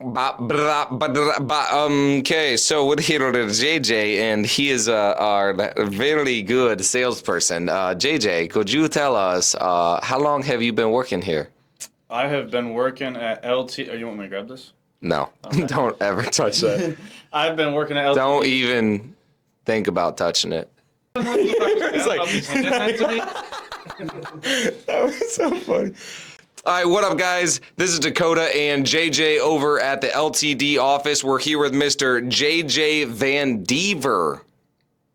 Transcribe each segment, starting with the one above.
Okay, so we're here with JJ, and he is our very good salesperson. JJ, could you tell us how long have you been working here? I have been working at LT. Oh, you want me to grab this? No, Okay. don't ever touch that. I've been working at LTD. Don't even think about touching it. It's like, that was so funny. All right, what up, guys? This is Dakota and JJ over at the LTD office. We're here with Mr. JJ Van Dever.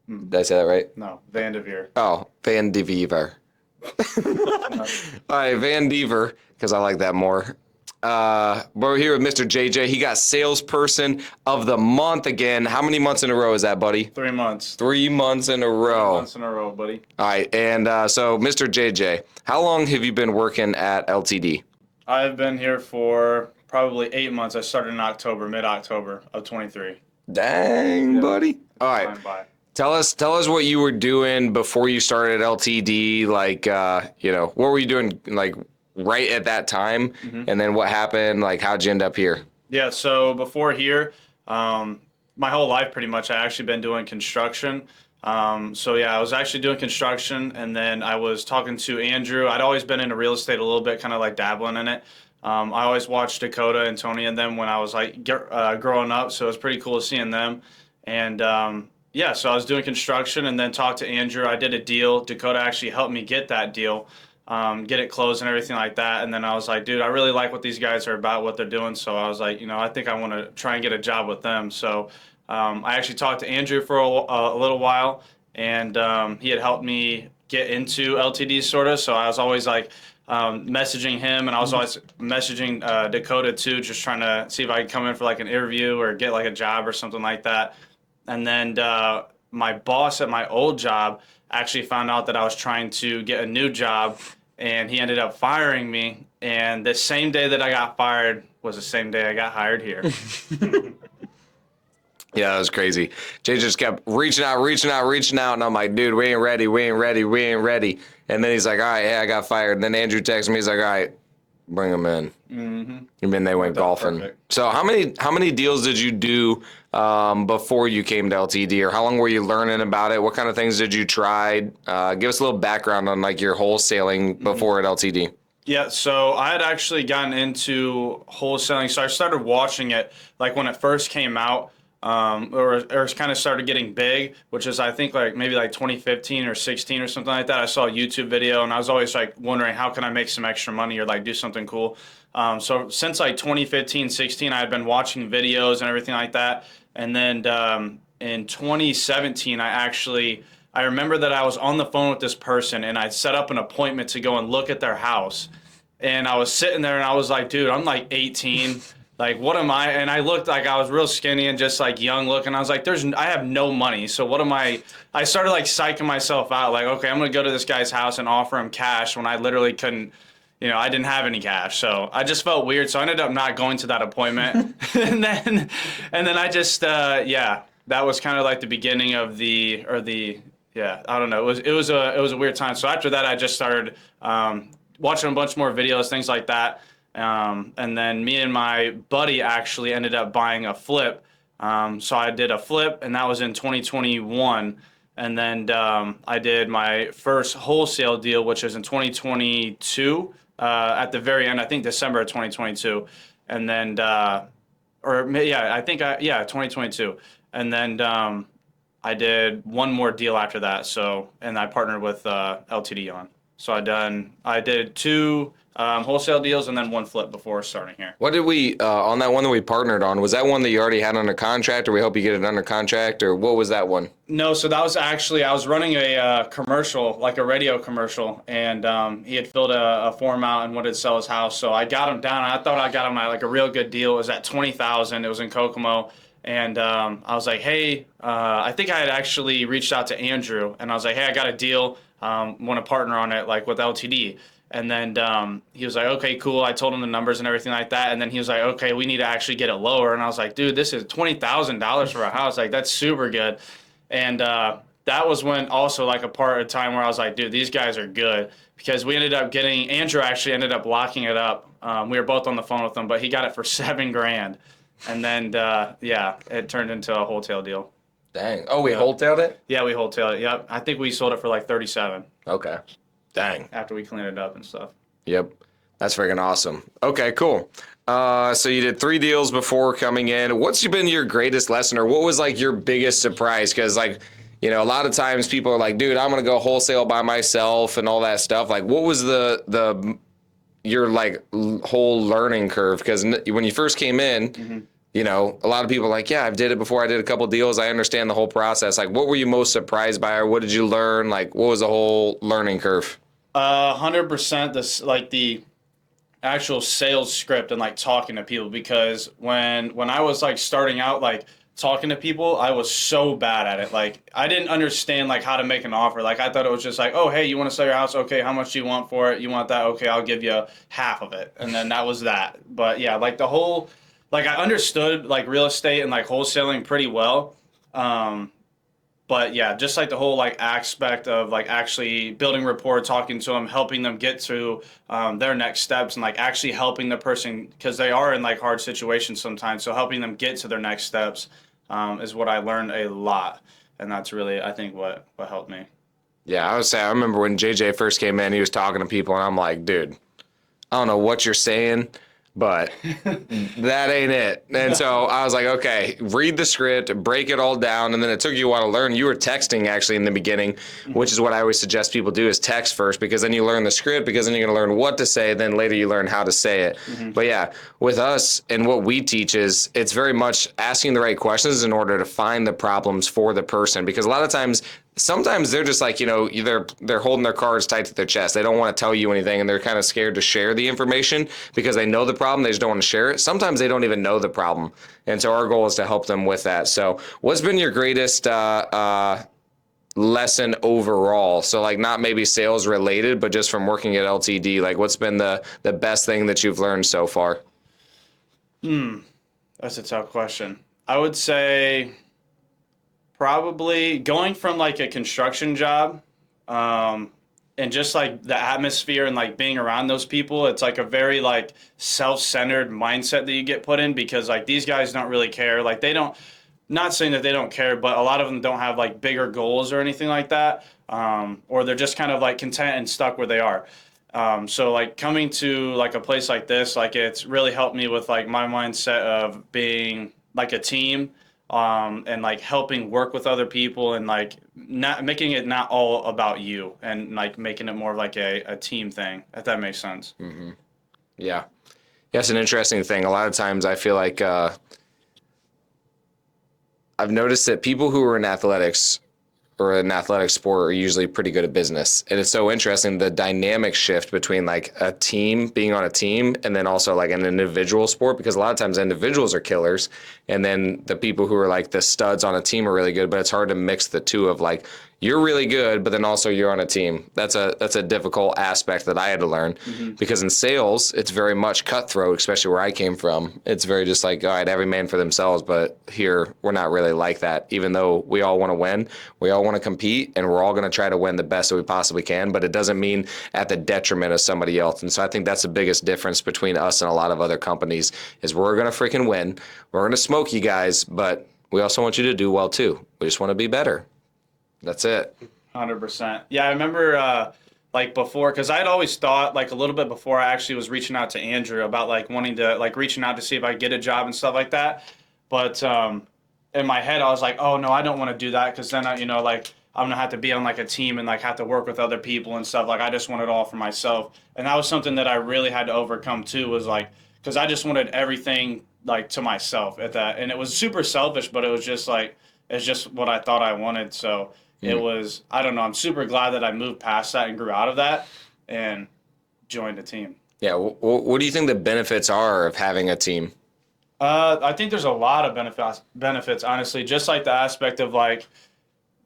Did I say that right? No, Vanderveer. Oh, Van Dever. All right, Van Dever, because I like that more. We're here with Mr. JJ. He got salesperson of the month again. How many months in a row is that, buddy? 3 months. 3 months in a row. 3 months in a row, buddy. All right, and so Mr. JJ, how long have you been working at LTD? I've been here for probably 8 months. I started in October, mid-October of 23. Dang, buddy. All right. Flying by. Tell us what you were doing before you started LTD. Like, what were you doing, like, right at that time? And then what happened? Like, how'd you end up here? Yeah, so before here, my whole life pretty much, I actually been doing construction. I was actually doing construction, and then I was talking to Andrew. I'd always been into real estate a little bit, kind of like dabbling in it. I always watched Dakota and Tony and them when I was like growing up, so it was pretty cool seeing them. And so I was doing construction and then talked to Andrew. I did a deal. Dakota actually helped me get that deal, get it closed and everything like that. And then I was like, dude, I really like what these guys are about, what they're doing. So I was like, I think I want to try and get a job with them. So I actually talked to Andrew for a little while, and he had helped me get into LTD sort of. So I was always like messaging him, and I was always messaging Dakota too, just trying to see if I could come in for like an interview or get like a job or something like that. And then my boss at my old job actually found out that I was trying to get a new job, and he ended up firing me. And the same day that I got fired was the same day I got hired here. Yeah, that was crazy. Jay just kept reaching out, and I'm like, dude, we ain't ready. And then he's like, all right, hey, I got fired. And then Andrew texted me, he's like, all right, bring him in. And then they went golfing. Perfect. So how many deals did you do before you came to LTD, or how long were you learning about it? What kind of things did you try? Give us a little background on like your wholesaling before at LTD. Yeah, so I had actually gotten into wholesaling. So I started watching it like when it first came out, or kind of started getting big, which is I think like maybe like 2015 or 16 or something like that. I saw a YouTube video, and I was always like wondering, how can I make some extra money or like do something cool. So since like 2015, 16, I had been watching videos and everything like that. And then in 2017, I remember that I was on the phone with this person, and I set up an appointment to go and look at their house. And I was sitting there, and I was like, dude, I'm like 18. Like, what am I? And I looked like I was real skinny and just like young looking. I was like, I have no money. So what am I? I started like psyching myself out. Like, okay, I'm going to go to this guy's house and offer him cash when I literally couldn't, I didn't have any cash. So I just felt weird. So I ended up not going to that appointment. and then I just, that was kind of like the beginning of I don't know. It was a weird time. So after that, I just started watching a bunch more videos, things like that. And then me and my buddy actually ended up buying a flip. So I did a flip, and that was in 2021. And then I did my first wholesale deal, which was in 2022, at the very end, I think December of 2022. And then, 2022. And then I did one more deal after that. So, and I partnered with LTD on. So I did two wholesale deals and then one flip before starting here. What did we, on that one that we partnered on, was that one that you already had under contract, or we help you get it under contract, or what was that one? No, so that was actually, I was running a commercial, like a radio commercial, and he had filled a form out and wanted to sell his house. So I got him down, and I thought I got him at like a real good deal. It was at $20,000. It was in Kokomo. And I was like, hey, I think I had actually reached out to Andrew, and I was like, hey, I got a deal, want to partner on it, like with LTD. And then he was like, okay, cool. I told him the numbers and everything like that. And then he was like, okay, we need to actually get it lower. And I was like, dude, this is $20,000 for a house. Like, that's super good. And that was when also like a part of time where I was like, dude, these guys are good. Because we ended up Andrew actually ended up locking it up We were both on the phone with him, but he got it for $7,000. And then, it turned into a wholesale deal. Dang. Oh, we wholetailed it? Yeah, we wholesale it. Yep. I think we sold it for like 37 Okay. Dang. after we cleaned it up and stuff. Yep. That's freaking awesome. Okay, cool. So you did 3 deals before coming in. What's been your greatest lesson, or what was like your biggest surprise? Because like, you know, a lot of times people are like, dude, I'm going to go wholesale by myself and all that stuff. Like, what was your like whole learning curve? Because when you first came in, you know, a lot of people are like, yeah, I've did it before. I did a couple deals. I understand the whole process. Like, what were you most surprised by, or what did you learn? Like, what was the whole learning curve? 100% this, like the actual sales script and like talking to people, because when I was like starting out, like talking to people, I was so bad at it. Like I didn't understand like how to make an offer. Like I thought it was just like, oh, hey, you want to sell your house? Okay, how much do you want for it? You want that? Okay, I'll give you half of it. And then that was that. But yeah, like the whole, like I understood like real estate and like wholesaling pretty well. But yeah, just like the whole like aspect of like actually building rapport, talking to them, helping them get to their next steps, and like actually helping the person, because they are in like hard situations sometimes. So helping them get to their next steps is what I learned a lot, and that's really, I think, what helped me. Yeah, I would say I remember when JJ first came in, he was talking to people, and I'm like, dude, I don't know what you're saying, but that ain't it. And so I was like, okay, read the script, break it all down. And then it took you a while to learn. You were texting actually in the beginning, which is what I always suggest people do, is text first, because then you learn the script, because then you're going to learn what to say. Then later you learn how to say it. But yeah, with us and what we teach is it's very much asking the right questions in order to find the problems for the person. Because a lot of times, sometimes they're just like, you know, they're holding their cards tight to their chest. They don't want to tell you anything, and they're kind of scared to share the information because they know the problem. They just don't want to share it. Sometimes they don't even know the problem. And so our goal is to help them with that. So what's been your greatest lesson overall? So like not maybe sales related, but just from working at LTD, like what's been the best thing that you've learned so far? That's a tough question. I would say probably going from like a construction job, and just like the atmosphere and like being around those people, it's like a very like self-centered mindset that you get put in, because like these guys don't really care. Like they don't, not saying that they don't care, but a lot of them don't have like bigger goals or anything like that. Or they're just kind of like content and stuck where they are. So like coming to like a place like this, like it's really helped me with like my mindset of being like a team, and like helping work with other people, and like not making it not all about you, and like making it more of like a team thing, if that makes sense. Yeah. That's an interesting thing. A lot of times I feel like I've noticed that people who are in athletics or an athletic sport are usually pretty good at business. And it's so interesting, the dynamic shift between like a team, being on a team, and then also like an individual sport, because a lot of times individuals are killers, and then the people who are like the studs on a team are really good, but it's hard to mix the two of like, you're really good, but then also you're on a team. That's a difficult aspect that I had to learn, because in sales, it's very much cutthroat, especially where I came from. It's very just like, all right, every man for themselves, but here we're not really like that. Even though we all want to win, we all want to compete, and we're all going to try to win the best that we possibly can, but it doesn't mean at the detriment of somebody else. And so I think that's the biggest difference between us and a lot of other companies is we're going to freaking win. We're going to smoke you guys, but we also want you to do well too. We just want to be better. That's it. 100%. Yeah, I remember like before, because I had always thought like a little bit before I actually was reaching out to Andrew about like wanting to like reaching out to see if I could get a job and stuff like that. But in my head, I was like, oh no, I don't want to do that, because then you know, like I'm gonna have to be on like a team and like have to work with other people and stuff. Like I just want it all for myself, and that was something that I really had to overcome too. Was like, because I just wanted everything like to myself at that, and it was super selfish, but it was just like it's just what I thought I wanted. So it was, I don't know, I'm super glad that I moved past that and grew out of that and joined a team. Yeah. What do you think the benefits are of having a team? I think there's a lot of benefits, honestly, just like the aspect of like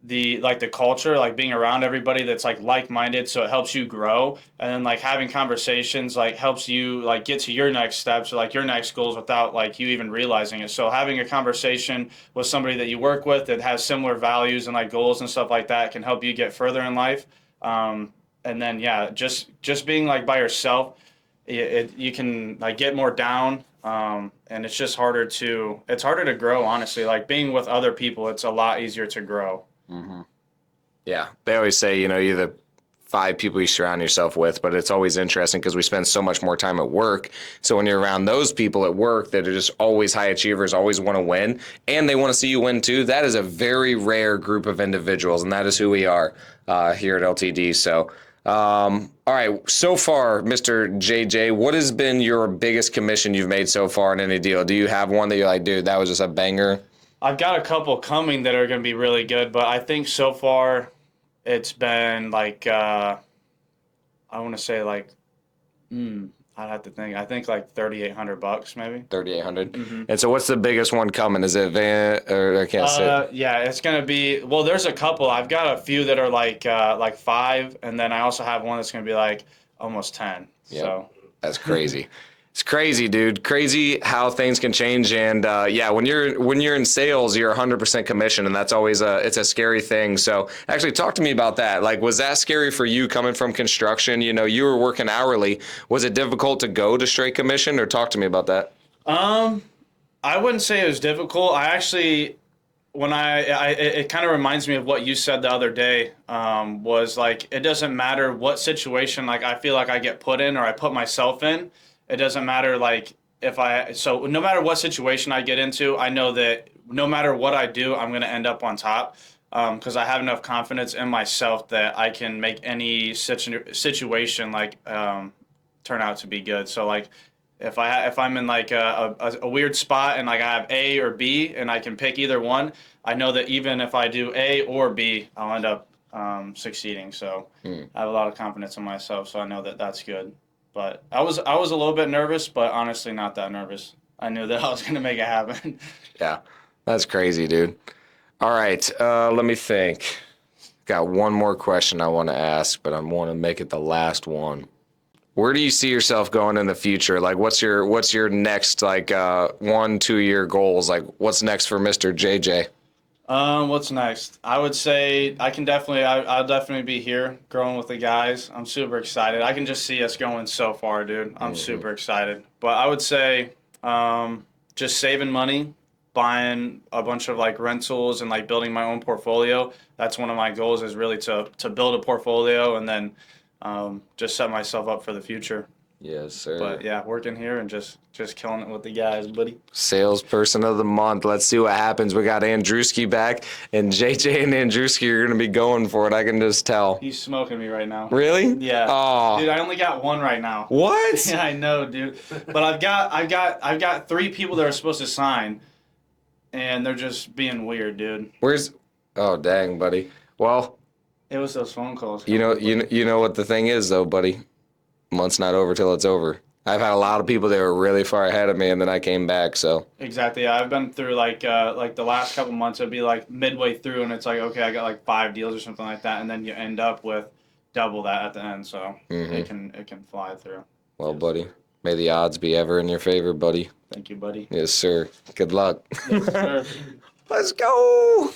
the culture, like being around everybody that's like-minded, so it helps you grow, and then like having conversations like helps you like get to your next steps or like your next goals without like you even realizing it. So having a conversation with somebody that you work with that has similar values and like goals and stuff like that can help you get further in life. And then yeah, just being like by yourself, you can like get more down, and it's just harder to grow, honestly. Like being with other people, it's a lot easier to grow. Yeah, they always say, you know, you're the 5 people you surround yourself with, but it's always interesting because we spend so much more time at work. So when you're around those people at work that are just always high achievers, always want to win, and they want to see you win too, that is a very rare group of individuals, and that is who we are here at LTD. So, all right, so far, Mr. JJ, what has been your biggest commission you've made so far in any deal? Do you have one that you're like, dude, that was just a banger? I've got a couple coming that are going to be really good, but I think so far it's been like I want to say like I'd have to think. I think like $3,800 maybe. 3,800. And so, what's the biggest one coming? Is it Van? Or I can't say. Yeah, it's gonna be. Well, there's a couple. I've got a few that are like 5, and then I also have one that's gonna be like almost 10. Yep. So That's crazy. It's crazy, dude. Crazy how things can change. And yeah, when you're in sales, you're 100% commission, and that's always it's a scary thing. So actually, talk to me about that. Like, was that scary for you coming from construction? You know, you were working hourly. Was it difficult to go to straight commission, or talk to me about that? I wouldn't say it was difficult. I actually, when it kind of reminds me of what you said the other day. Was like it doesn't matter what situation like I feel like I get put in or I put myself in. It doesn't matter like so no matter what situation I get into, I know that no matter what I do, I'm going to end up on top because I have enough confidence in myself that I can make any situation like turn out to be good. So like if I'm in like a weird spot and like I have A or B and I can pick either one, I know that even if I do A or B, I'll end up succeeding. So I have a lot of confidence in myself, so I know that that's good. But I was a little bit nervous, but honestly not that nervous. I knew that I was going to make it happen. Yeah, that's crazy, dude. All right, let me think. Got one more question I want to ask, but I want to make it the last one. Where do you see yourself going in the future? Like, what's your next like 1-2 year goals? Like, what's next for Mr. JJ? What's next? I would say I'll definitely be here growing with the guys. I'm super excited. I can just see us going so far, dude. I'm super excited. But I would say just saving money, buying a bunch of like rentals and like building my own portfolio. That's one of my goals is really to build a portfolio and then just set myself up for the future. Yes, sir. But yeah, working here and just killing it with the guys, buddy. Salesperson of the month. Let's see what happens. We got Andrewski back, and JJ and Andrewski are going to be going for it. I can just tell. He's smoking me right now. Really? Yeah. Oh. Dude, I only got one right now. What? Yeah, I know, dude. But I've got 3 people that are supposed to sign, and they're just being weird, dude. Oh, dang, buddy. Well, it was those phone calls. You know what the thing is, though, buddy. Month's not over till it's over. I've had a lot of people that were really far ahead of me, and then I came back. So exactly, yeah, I've been through like the last couple months. It'd be like midway through, and it's like okay, I got like 5 deals or something like that, and then you end up with double that at the end. So it can fly through. Well, buddy, may the odds be ever in your favor, buddy. Thank you, buddy. Yes, sir. Good luck. Yes, sir. Let's go.